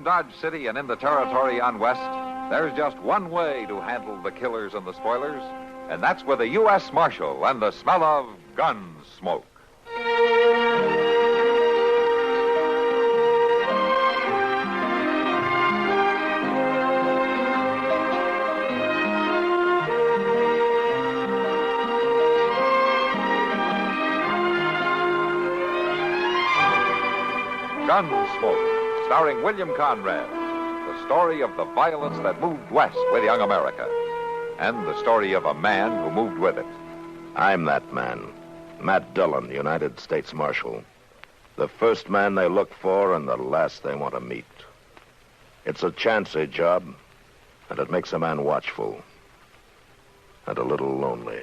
Dodge City and in the territory on west, there's just one way to handle the killers and the spoilers, and that's with a U.S. Marshal and the smell of Gunsmoke. Gunsmoke, starring William Conrad, the story of the violence that moved west with young America, and the story of a man who moved with it. I'm that man, Matt Dillon, United States Marshal. The first man they look for and the last they want to meet. It's a chancy job, and it makes a man watchful and a little lonely.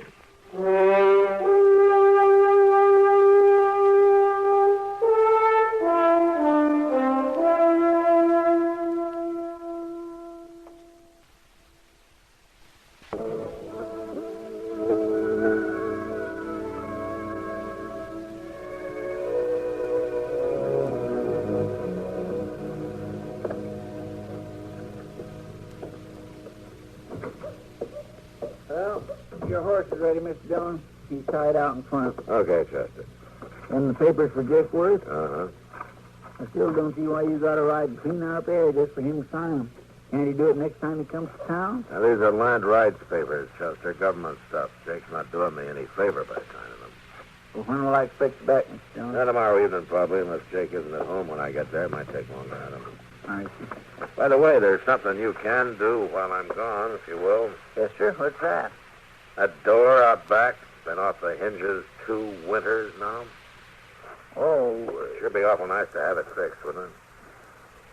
Your horse is ready, Mr. Dillon. He's tied out in front. Okay, Chester. And the papers for Jake Worth? Uh-huh. I still don't see why you got to ride clean out there just for him to sign them. Can't he do it next time he comes to town? Now, these are land rights papers, Chester. Government stuff. Jake's not doing me any favor by signing them. Well, when will I expect you back, Mr. Dillon? Not tomorrow evening, probably, unless Jake isn't at home when I get there. It might take longer, I don't know. I see. By the way, there's something you can do while I'm gone, if you will. Yes, sir. What's that? That door out back, been off the hinges 2 winters now. Oh, Sure be awful nice to have it fixed, wouldn't it?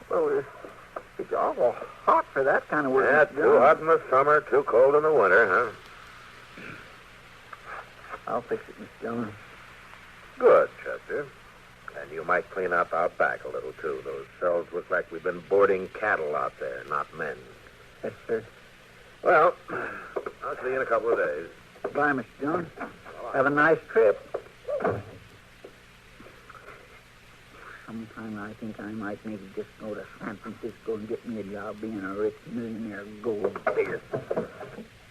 well, it's awful hot for that kind of work. Yeah, Mr. too Dillon. hot in the summer, too cold in the winter, huh? I'll fix it, Mr. Dillon. Good, Chester. And you might clean up out back a little, too. Those cells look like we've been boarding cattle out there, not men. Yes, sir. Well, I'll see you in a couple of days. Bye, Mr. Dillon. Have a nice trip. Sometime I think I might maybe just go to San Francisco and get me a job being a rich millionaire gold digger.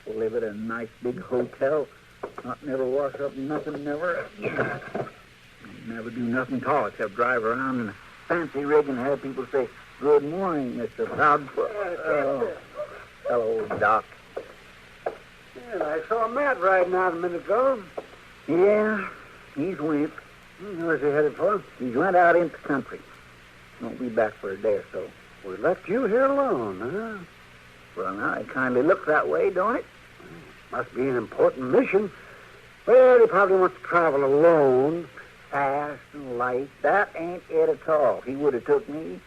Live at a nice big hotel. Not never wash up nothing, never. Never do nothing at all except drive around in a fancy rig and have people say, "Good morning, Mr. Proudfoot." Oh. Hello, Doc. Yeah, I saw Matt riding out a minute ago. Yeah, he's went. Where's he headed for? He's went out into the country. Won't be back for a day or so. We left you here alone, huh? Well, now, it kindly looks that way, don't it? Must be an important mission. Well, he probably wants to travel alone. Fast and light. That ain't it at all. He would have took me,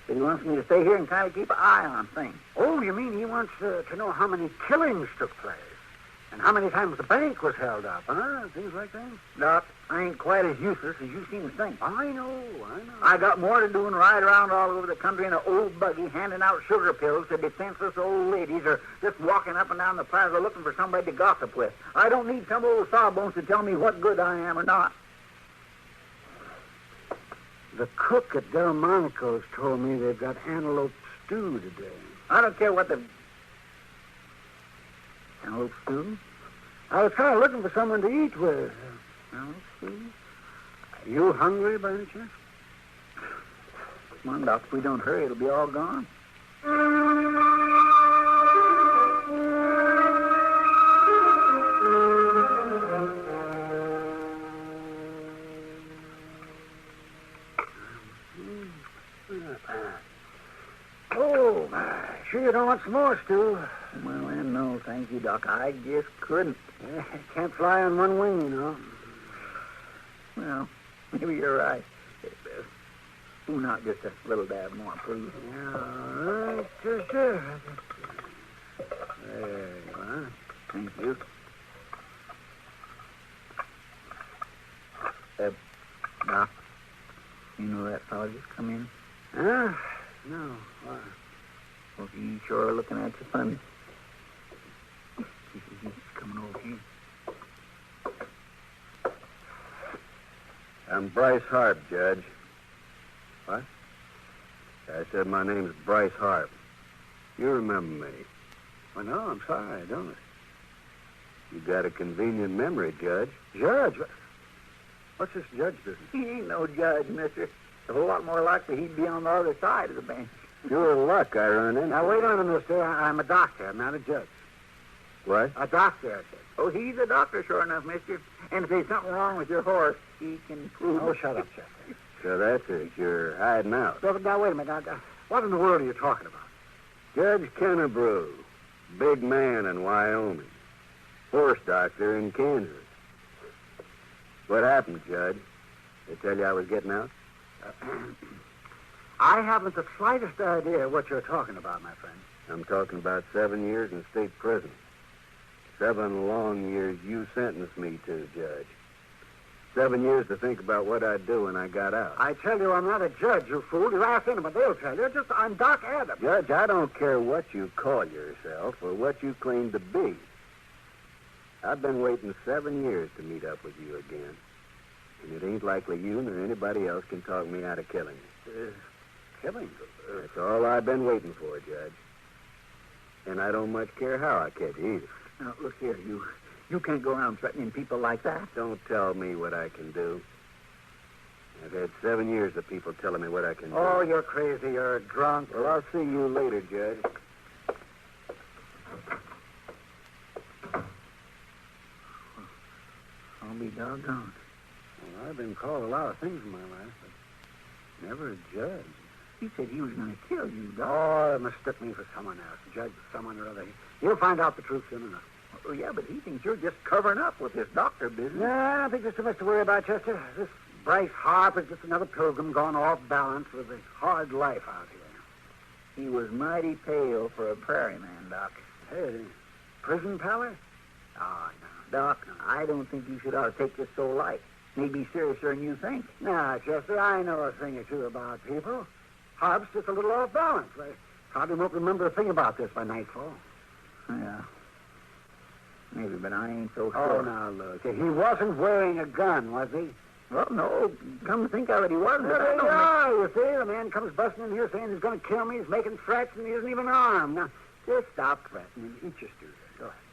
but he wants me to stay here and kind of keep an eye on things. Oh, you mean he wants to know how many killings took place? And how many times the bank was held up, huh? Things like that? Doc, I ain't quite as useless as you seem to think. I know. I got more to do than ride around all over the country in an old buggy handing out sugar pills to defenseless old ladies or just walking up and down the plaza looking for somebody to gossip with. I don't need some old sawbones to tell me what good I am or not. The cook at Delmonico's told me they've got antelope stew today. I don't care what the... Antelope stew? I was kind of looking for someone to eat with. Antelope stew? Are you hungry by any chance? Come on, Doc. If we don't hurry, it'll be all gone. Oh, sure you don't want some more stew? Well, then, no, thank you, Doc. I just couldn't. Can't fly on one wing, you know. Well, maybe you're right. Do not just a little dab more, please. Yeah, all right, sure. There you are. Thank you. Doc, you know that fellow just come in? Huh? No. Why? Well, he's sure looking at you funny. He's coming over here. I'm Bryce Hart, Judge. What? I said my name's Bryce Harp. You remember me. Well, no, I'm sorry, I don't. You got a convenient memory, Judge. Judge? What's this judge business? He ain't no judge, mister. It's a whole lot more likely he'd be on the other side of the bench. Pure luck I run into. Now, wait on a minute, mister. I'm a doctor. I'm not a judge. What? A doctor, I said. Oh, he's a doctor, sure enough, mister. And if there's something wrong with your horse, he can prove Oh, it. shut up, Chester. So that's it. You're hiding out. Now, wait a minute. Now, what in the world are you talking about? Judge Kennebrew, big man in Wyoming. Horse doctor in Kansas. What happened, Judge? They tell you I was getting out? I haven't the slightest idea what you're talking about, my friend. I'm talking about 7 years in state prison. 7 long years you sentenced me to, Judge. 7 years to think about what I'd do when I got out. I tell you, I'm not a judge, you fool. You ask anybody, they'll tell you. I'm Doc Adams. Judge, I don't care what you call yourself or what you claim to be. I've been waiting 7 years to meet up with you again. And it ain't likely you nor anybody else can talk me out of killing you. Killing? That's all I've been waiting for, Judge. And I don't much care how I catch you either. Now, look here, you can't go around threatening people like that. Don't tell me what I can do. I've had 7 years of people telling me what I can do. Oh, you're crazy. You're drunk. Well, I'll see you later, Judge. I'll be doggone. Well, I've been called a lot of things in my life, but never a judge. He said he was going to kill you, Doc. Oh, they mistook me for someone else. Judge, someone or other. You'll find out the truth soon enough. Oh, yeah, but he thinks you're just covering up with this doctor business. Yeah, I think there's too much to worry about, Chester. This Bryce Harp is just another pilgrim gone off balance with a hard life out here. He was mighty pale for a prairie man, Doc. Hey, prison pallor? Oh, no. Doc, I don't think you should ought to take this so light. Maybe seriouser than you think. Nah, Chester, I know a thing or two about people. Harp's just a little off balance. I probably won't remember a thing about this by nightfall. Yeah. Maybe, but I ain't so Oh, sure. now, look. He wasn't wearing a gun, was he? Well, no. Come to think of it, he wasn't. Well, there you are, you see. The man comes busting in here saying he's going to kill me. He's making threats, and he isn't even armed. Now, just stop threatening. Eat your stew there. Go ahead.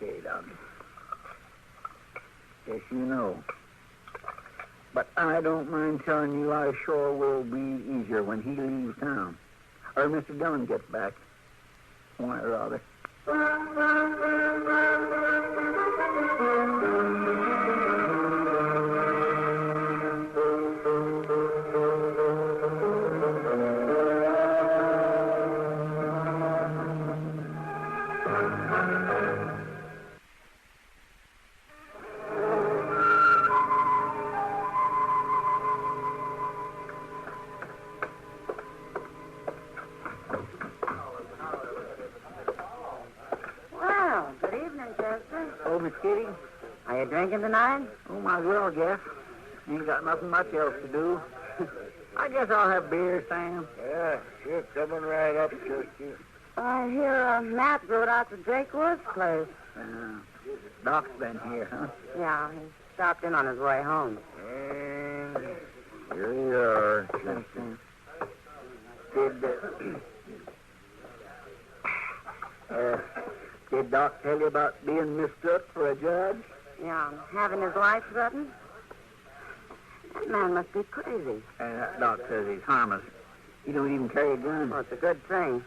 Okay, Doc. Yes, you know. But I don't mind telling you I sure will be easier when he leaves town. Or Mr. Dillon gets back. Why, rather. Well, good evening, Chester. Oh, Miss Kitty? Are you drinking tonight? Oh, might as well, guess. Ain't got nothing much else to do. I guess I'll have beer, Sam. Yeah, sure. Coming right up, Chester. I hear Matt rode out to Jake Wood's place. Doc's been here, huh? Yeah, he stopped in on his way home. And here you are, Chester. Did Doc tell you about being mistook for a judge? Yeah, having his life threatened? That man must be crazy. Doc says he's harmless. He don't even carry a gun. Well, it's a good thing.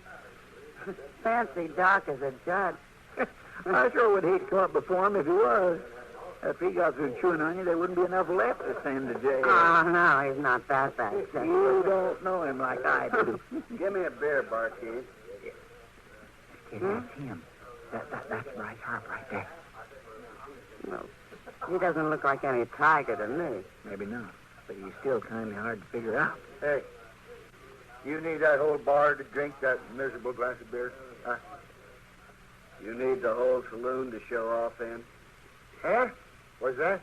Fancy Doc as a judge. I sure would hate to come up before him if he was. If he got through chewing on you, there wouldn't be enough left to send to jail. Oh, no, he's not that bad. You don't know him like I do. Give me a beer, barkeep. Kid, that's him. That's Bryce Harp right there. No, he doesn't look like any tiger to me. Maybe not, but he's still kind of hard to figure out. Hey, you need that whole bar to drink that miserable glass of beer? Huh? You need the whole saloon to show off in? Huh? What's that?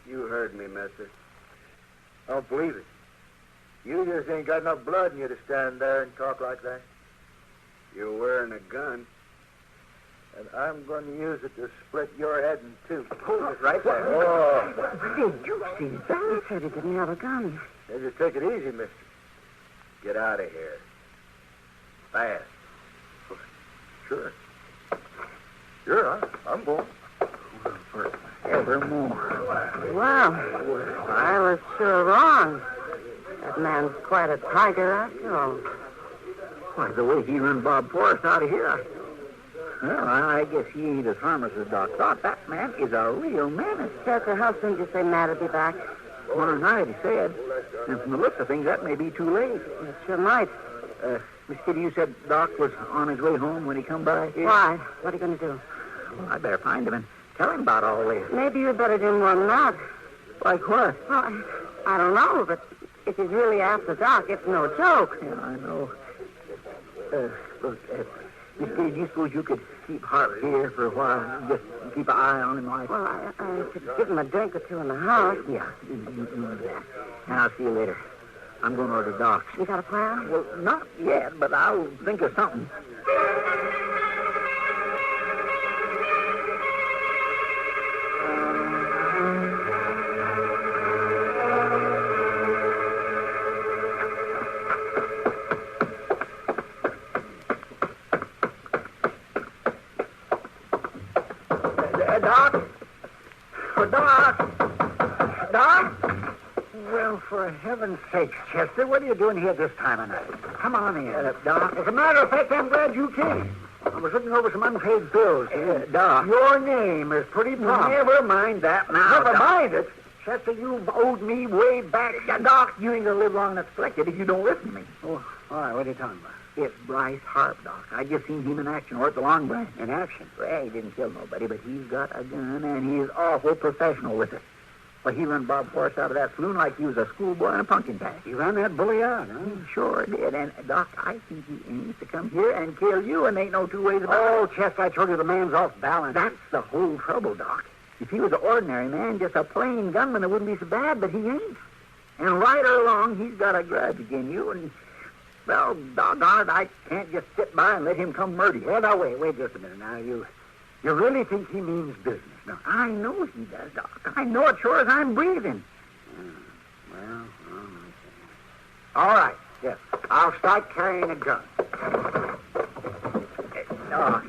You heard me, mister. I don't believe it. You just ain't got enough blood in you to stand there and talk like that. You're wearing a gun, and I'm going to use it to split your head in two. Hold it right there. Oh. Did you see that? He said he didn't have a gun. Hey, just take it easy, mister. Get out of here. Fast. Sure. Sure, I'm going. Forevermore. Wow. I was sure wrong. That man's quite a tiger after all. Why, the way he run Bob Forrest out of here, I guess he ain't as harmless as Doc thought. That man is a real menace. Chester, how soon did you say Matt would be back? Tomorrow night, he said. And from the looks of things, that may be too late. It sure might. Miss Kitty, you said Doc was on his way home when he come by? Why? What are you going to do? Well, I better find him and tell him about all this. Maybe you'd better do more than that. Like what? Well, I don't know, but if he's really after Doc, it's no joke. Yeah, I know. Look, Miss Kitty, do you suppose you could keep Hart here for a while? Just keep an eye on him like... Well, I could give him a drink or two in the house. Yeah, you do that. And I'll see you later. I'm going over to Doc's. You got a plan? Well, not yet, but I'll think of something. Doc? Oh, Doc? Doc? Well, for heaven's sake, Chester, what are you doing here this time of night? Come on in. Doc? As a matter of fact, I'm glad you came. I was looking over some unpaid bills. Doc? Your name is pretty prompt. Never mind that now. Never mind it. Chester, you've owed me way back. Doc, you ain't gonna live long enough to collect it if you don't listen to me. Oh, all right, what are you talking about? It's Bryce Harp, Doc. I just seen him in action or at the Long Branch. In action? Well, he didn't kill nobody, but he's got a gun, and he's awful professional with it. Well, he run Bob Forrest out of that saloon like he was a schoolboy in a pumpkin patch. He ran that bully out, huh? He sure did. And, Doc, I think he aims to come here and kill you, and ain't no two ways about it. Oh, Chester, I told you the man's off balance. That's the whole trouble, Doc. If he was an ordinary man, just a plain gunman, it wouldn't be so bad, but he ain't. And right or wrong, he's got a grudge against you, and... Well, doggone it, I can't just sit by and let him come murder you. Well, now, wait just a minute. Now, you really think he means business? No, I know he does, Doc. I know it sure as I'm breathing. Well, all right, yes. I'll start carrying a gun. Doc,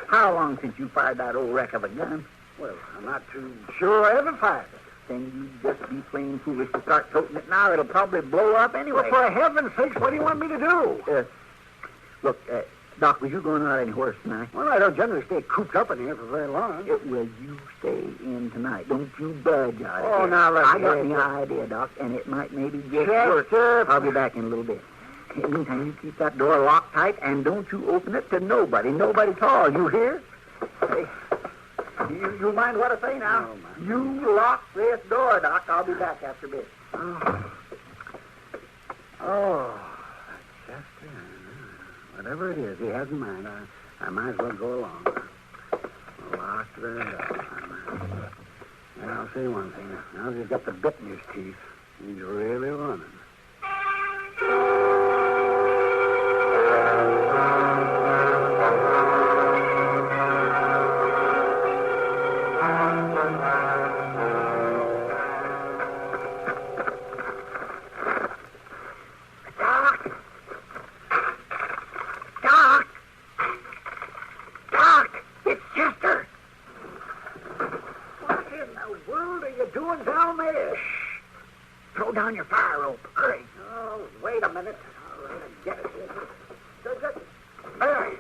how long since you fired that old wreck of a gun? Well, I'm not too sure I ever fired it. Then you'd just be plain foolish to start toting it now. It'll probably blow up anyway. Well, for heaven's sakes, what do you want me to do? Look, Doc, was you going out anywhere tonight? Well, I don't generally stay cooped up in here for very long. Will you stay in tonight? Don't you budge out of Oh, here. now, look, I got the idea, Doc, and it might maybe just work. Chester. I'll be back in a little bit. In the meantime, you keep that door locked tight, and don't you open it to nobody at all. You hear? Hey, you mind what I say now? No, you lock this door, Doc. I'll be back after a bit. Oh, Chester. Whatever it is, he has in mind. I might as well go along. Lock the door. And I'll say one thing. Now that he's got the bit in his teeth, he's really running. Throw down your fire rope. Hurry. Oh, wait a minute. I'll get it. There.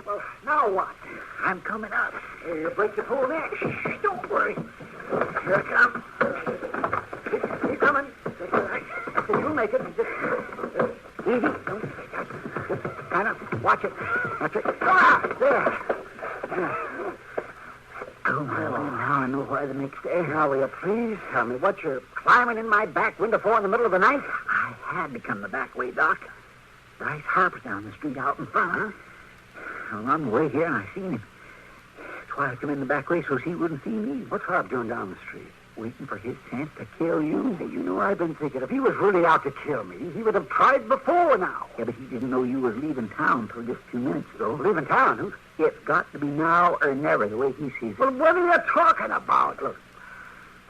Well, now what? I'm coming up. You break the pole next. Shh, don't worry. Here I come. He's coming. You'll make it. Just easy. Just kind of watch it. That's it. There. Oh, now I know why the next day. Now, will you please tell me what you're climbing in my back window for in the middle of the night? I had to come the back way, Doc. Bryce Harper's down the street out in front, huh? Well, on the way here, I seen him. That's why I come in the back way, so he wouldn't see me. What's Harp doing down the street? Waiting for his chance to kill you. Hey, you know, I've been thinking, if he was really out to kill me, he would have tried before now. Yeah, but he didn't know you was leaving town till just 2 minutes ago. Leaving town, huh? It's got to be now or never, the way he sees it. Well, what are you talking about? Look,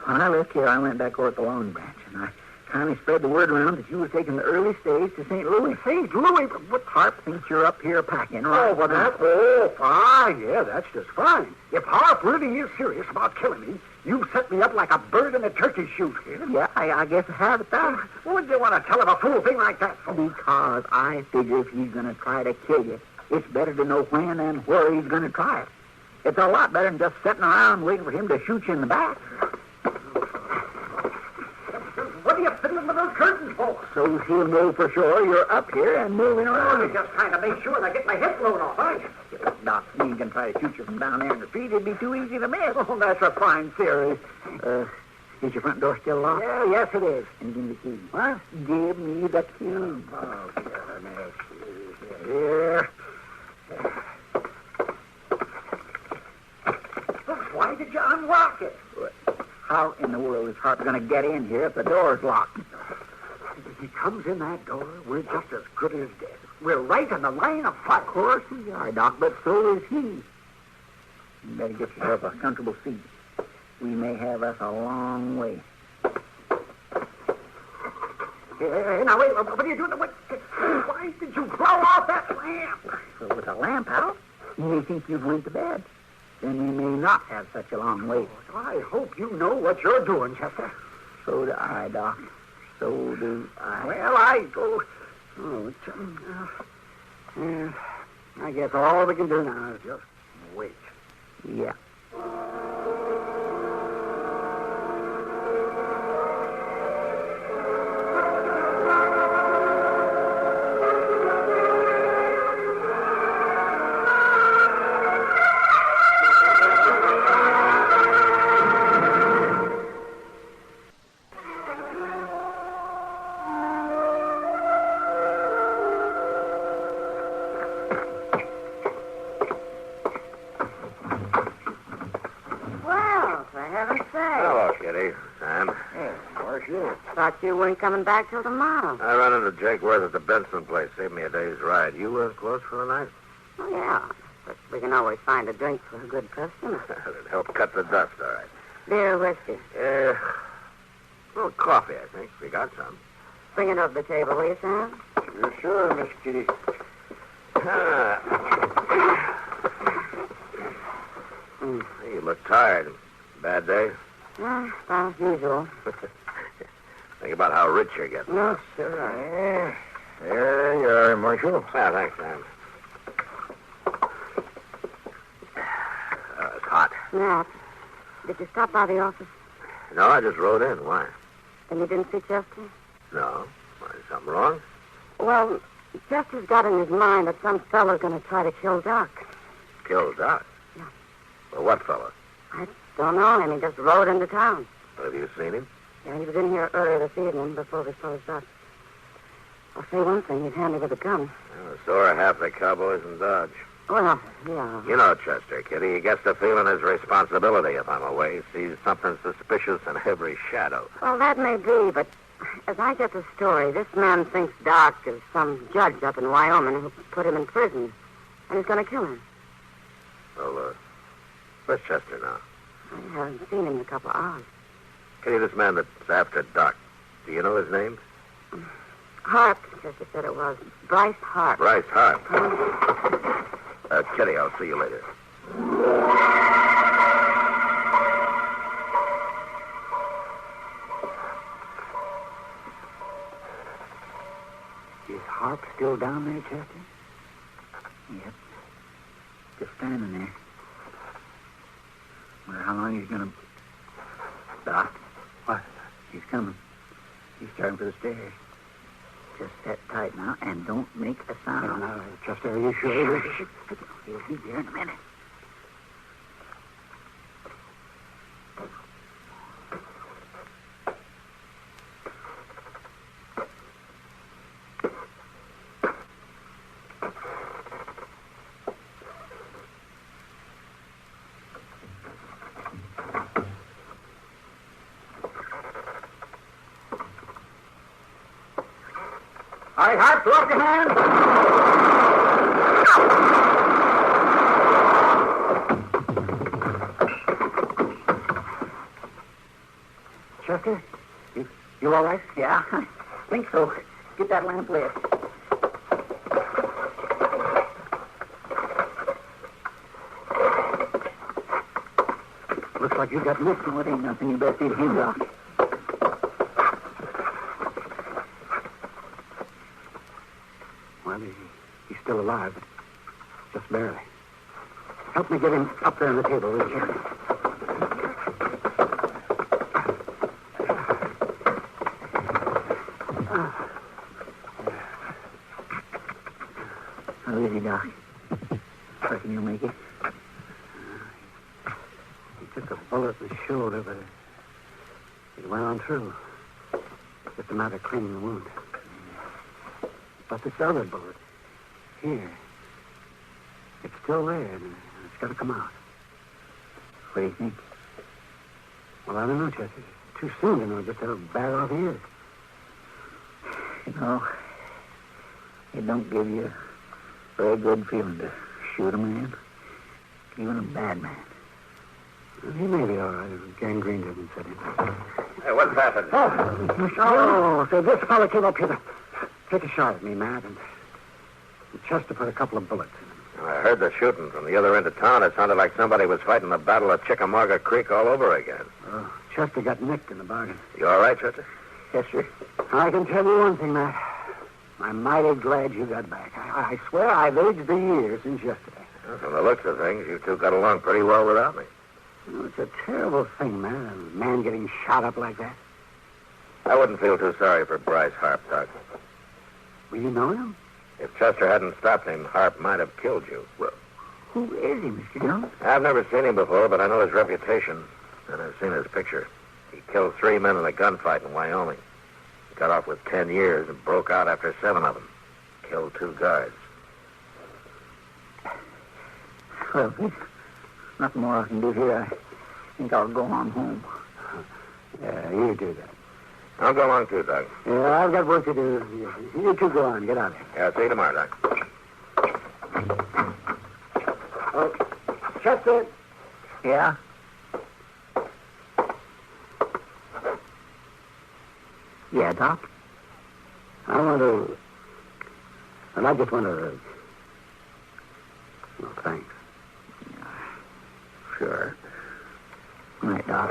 when I left here, I went back over at the Long Branch, and I Kindly spread the word around that you was taking the early stage to St. Louis. St. Louis? What? Harp thinks you're up here packing, right? Oh, well, fine. Yeah, that's just fine. If Harp really is serious about killing me, you set me up like a bird in a turkey shoot. Yeah, I guess I have it done. What would you want to tell him a fool thing like that for? Because I figure if he's going to try to kill you, it's better to know when and where he's going to try it. It's a lot better than just sitting around waiting for him to shoot you in the back. What are you fiddling with those curtains for? So he'll know for sure you're up here and moving around. You're just trying to make sure I get my head blown off, aren't you? If Doc Sneed can try to shoot you from down there in the street, it'd be too easy to miss. Oh, that's a fine theory. Is your front door still locked? Yeah, yes, it is. And give me the key. What? Give me the key. Oh, here. Why did you unlock it? How in the world is Harp going to get in here if the door's locked? If he comes in that door, we're just as good as dead. We're right in the line of fire. Of course we are, Doc, but so is he. You better get yourself a comfortable seat. We may have us a long way. Hey, now, wait, what are you doing? Why did you blow off that lamp? So with the lamp out, you may think you've went to bed. Then we may not have such a long wait. Oh, I hope you know what you're doing, Chester. So do I, Doc. So do I. Well, I go... I guess all we can do now is just wait. Yeah. Thought you weren't coming back till tomorrow. I run into Jake Worth at the Benson place. Saved me a day's ride. You closed for the night? Oh, yeah. But we can always find a drink for a good customer. It'd help cut the dust, all right. Beer or whiskey? A little coffee, I think. We got some. Bring it over the table, will you, Sam? You're sure, Miss Kitty. You look tired. Bad day? As usual. Think about how rich you're getting. No, sure. There you are, Marshal. Yeah, thanks, Sam. It's hot. Yeah. Did you stop by the office? No, I just rode in. Why? And you didn't see Chester? No. Why, is something wrong? Well, Chester's got in his mind that some fellow's going to try to kill Doc. Kill Doc? Yeah. Well, what fellow? I don't know him. He just rode into town. Have you seen him? Yeah, he was in here earlier this evening before we closed up. I'll say one thing. He's handy with a gun. Well, so are half the cowboys in Dodge. Well, yeah. You know Chester, Kitty. He gets the feeling his responsibility if I'm away. He sees something suspicious in every shadow. Well, that may be, but as I get the story, this man thinks Doc is some judge up in Wyoming who put him in prison, and he's going to kill him. Well, where's Chester now? I haven't seen him in a couple hours. Kitty, this man that's after Doc, do you know his name? Harp, Chester said it was. Bryce Harp. Bryce Harp. Kitty, I'll see you later. Is Harp still down there, Chester? Yep. Just standing there. Wonder how long he's going to... Doc. What? He's coming. He's starting for the stairs. Just sit tight now and don't make a sound. No, Chester, are you sure? He'll be there in a minute. All right, Harp, throw up your hands. Chester, you all all right? Yeah, I think so. Get that lamp lit. Looks like you got nicked. No, it ain't nothing. You better see the hands off. Well, he's still alive, but just barely. Help me get him up there on the table, will you? How is he, Doc? Reckon you'll make it? He took a bullet in the shoulder, but it went on through. Just a matter of cleaning the wound. But this other bullet, here, it's still there, and it's got to come out. What do you think? Well, I don't know, Chester. It's too soon to know just how bad off he is. You know, it don't give you a very good feeling to shoot a man, even a bad man. Well, he may be all right if gangrene doesn't set in. Hey, what's happened? Oh, so this fellow came up here to take a shot at me, Matt, and Chester put a couple of bullets in him. I heard the shooting from the other end of town. It sounded like somebody was fighting the Battle of Chickamauga Creek all over again. Oh, Chester got nicked in the bargain. You all right, Chester? Yes, sir. I can tell you one thing, Matt. I'm mighty glad you got back. I swear I've aged a year since yesterday. Well, from the looks of things, you two got along pretty well without me. You know, it's a terrible thing, man. A man getting shot up like that. I wouldn't feel too sorry for Bryce Harp, Doc. Well, you know him? If Chester hadn't stopped him, Harp might have killed you. Well, Who is he, Mr. Jones? I've never seen him before, but I know his reputation, and I've seen his picture. He killed 3 men in a gunfight in Wyoming. He got off with 10 years and broke out after 7 of them. Killed 2 guards. Well, there's nothing more I can do here. I think I'll go on home. Yeah, you do that. I'll go along too, Doc. Yeah, I've got work to do. You two go on. Get out of here. Yeah, see you tomorrow, Doc. Oh, Chester. Yeah? Yeah, Doc? I just want to... Well, thanks. Sure. All right, Doc.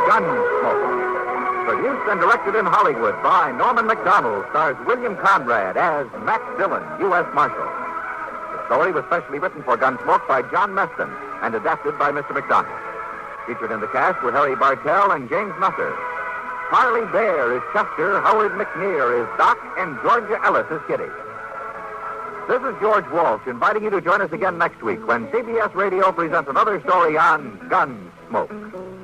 Gunsmoke. Produced and directed in Hollywood by Norman Macdonald, stars William Conrad as Matt Dillon, U.S. Marshal. The story was specially written for Gunsmoke by John Meston and adapted by Mr. Macdonald. Featured in the cast were Harry Bartell and James Nutter. Harley Bear is Chester, Howard McNear is Doc, and Georgia Ellis is Kitty. This is George Walsh inviting you to join us again next week when CBS Radio presents another story on Gunsmoke.